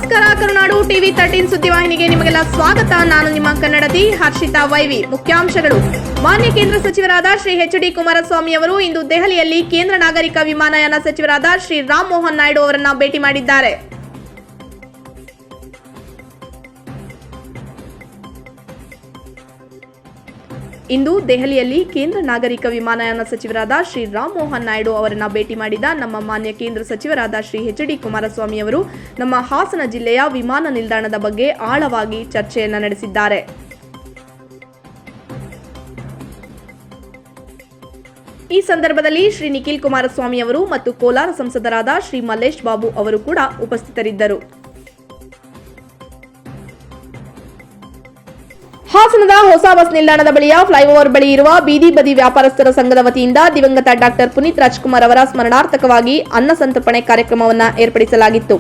ನಮಸ್ಕಾರ. ಕರುನಾಡು ಟಿವಿ 13 ಸುದ್ದಿವಾಹಿನಿಗೆ ನಿಮಗೆಲ್ಲ ಸ್ವಾಗತ. ನಾನು ನಿಮ್ಮ ಕನ್ನಡತಿ ಹರ್ಷಿತಾ ವೈವಿ. ಮುಖ್ಯಾಂಶಗಳು: ಮಾನ್ಯ ಕೇಂದ್ರ ಸಚಿವರಾದ ಶ್ರೀ ಎಚ್.ಡಿ. ಕುಮಾರಸ್ವಾಮಿ ಅವರು ಇಂದು ದೆಹಲಿಯಲ್ಲಿ ಕೇಂದ್ರ ನಾಗರಿಕ ವಿಮಾನಯಾನ ಸಚಿವರಾದ ಶ್ರೀ ರಾಮ್ ಮೋಹನ್ ನಾಯ್ಡು ಅವರನ್ನು ಭೇಟಿ ಮಾಡಿದ್ದಾರೆ. ಇಂದು ದೆಹಲಿಯಲ್ಲಿ ಕೇಂದ್ರ ನಾಗರಿಕ ವಿಮಾನಯಾನ ಸಚಿವರಾದ ಶ್ರೀ ರಾಮ್ ಮೋಹನ್ ನಾಯ್ಡು ಅವರನ್ನ ಭೇಟಿ ಮಾಡಿದ ನಮ್ಮ ಮಾನ್ಯ ಕೇಂದ್ರ ಸಚಿವರಾದ ಶ್ರೀ ಎಚ್.ಡಿ. ಕುಮಾರಸ್ವಾಮಿ ಅವರು ನಮ್ಮ ಹಾಸನ ಜಿಲ್ಲೆಯ ವಿಮಾನ ನಿಲ್ದಾಣದ ಬಗ್ಗೆ ಆಳವಾಗಿ ಚರ್ಚೆಯನ್ನ ನಡೆಸಿದ್ದಾರೆ. ಈ ಸಂದರ್ಭದಲ್ಲಿ ಶ್ರೀ ನಿಖಿಲ್ ಕುಮಾರಸ್ವಾಮಿ ಅವರು ಮತ್ತು ಕೋಲಾರ ಸಂಸದರಾದ ಶ್ರೀ ಮಲ್ಲೇಶ್ ಬಾಬು ಅವರು ಕೂಡ ಉಪಸ್ಥಿತರಿದ್ದರು. ಹಾಸನದ ಹೊಸ ಬಸ್ ನಿಲ್ದಾಣದ ಬಳಿಯ ಫ್ಲೈಓವರ್ ಬಳಿ ಇರುವ ಬೀದಿ ಬದಿ ವ್ಯಾಪಾರಸ್ಥರ ಸಂಘದ ವತಿಯಿಂದ ದಿವಂಗತ ಡಾಕ್ಟರ್ ಪುನೀತ್ ರಾಜ್ಕುಮಾರ್ ಅವರ ಸ್ಮರಣಾರ್ಥಕವಾಗಿ ಅನ್ನ ಸಂತರ್ಪಣೆ ಕಾರ್ಯಕ್ರಮವನ್ನು ಏರ್ಪಡಿಸಲಾಗಿತ್ತು.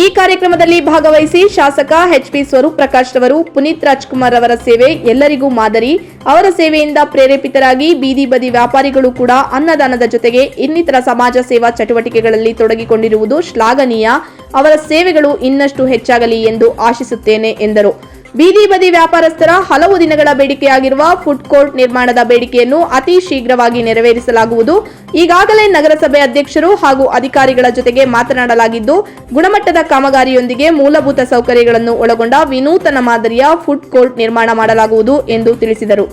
ಈ ಕಾರ್ಯಕ್ರಮದಲ್ಲಿ ಭಾಗವಹಿಸಿ ಶಾಸಕ ಎಚ್.ಪಿ. ಸ್ವರೂಪ್ ಪ್ರಕಾಶ್ ರವರು ಪುನೀತ್ ರಾಜ್ಕುಮಾರ್ ಅವರ ಸೇವೆ ಎಲ್ಲರಿಗೂ ಮಾದರಿ, ಅವರ ಸೇವೆಯಿಂದ ಪ್ರೇರೇಪಿತರಾಗಿ ಬೀದಿ ಬದಿ ವ್ಯಾಪಾರಿಗಳು ಕೂಡ ಅನ್ನದಾನದ ಜೊತೆಗೆ ಇನ್ನಿತರ ಸಮಾಜ ಸೇವಾ ಚಟುವಟಿಕೆಗಳಲ್ಲಿ ತೊಡಗಿಕೊಂಡಿರುವುದು ಶ್ಲಾಘನೀಯ. ಅವರ ಸೇವೆಗಳು ಇನ್ನಷ್ಟು ಹೆಚ್ಚಾಗಲಿ ಎಂದು ಆಶಿಸುತ್ತೇನೆ ಎಂದರು. ಬೀದಿ ಬದಿ ವ್ಯಾಪಾರಸ್ಥರ ಹಲವು ದಿನಗಳ ಬೇಡಿಕೆಯಾಗಿರುವ ಫುಡ್ ಕೋರ್ಟ್ ನಿರ್ಮಾಣದ ಬೇಡಿಕೆಯನ್ನು ಅತಿ ಶೀಘ್ರವಾಗಿ ನೆರವೇರಿಸಲಾಗುವುದು. ಈಗಾಗಲೇ ನಗರಸಭೆ ಅಧ್ಯಕ್ಷರು ಹಾಗೂ ಅಧಿಕಾರಿಗಳ ಜೊತೆಗೆ ಮಾತನಾಡಲಾಗಿದ್ದು, ಗುಣಮಟ್ಟದ ಕಾಮಗಾರಿಯೊಂದಿಗೆ ಮೂಲಭೂತ ಸೌಕರ್ಯಗಳನ್ನು ಒಳಗೊಂಡ ವಿನೂತನ ಮಾದರಿಯ ಫುಡ್ ಕೋರ್ಟ್ ನಿರ್ಮಾಣ ಮಾಡಲಾಗುವುದು ಎಂದು ತಿಳಿಸಿದರು.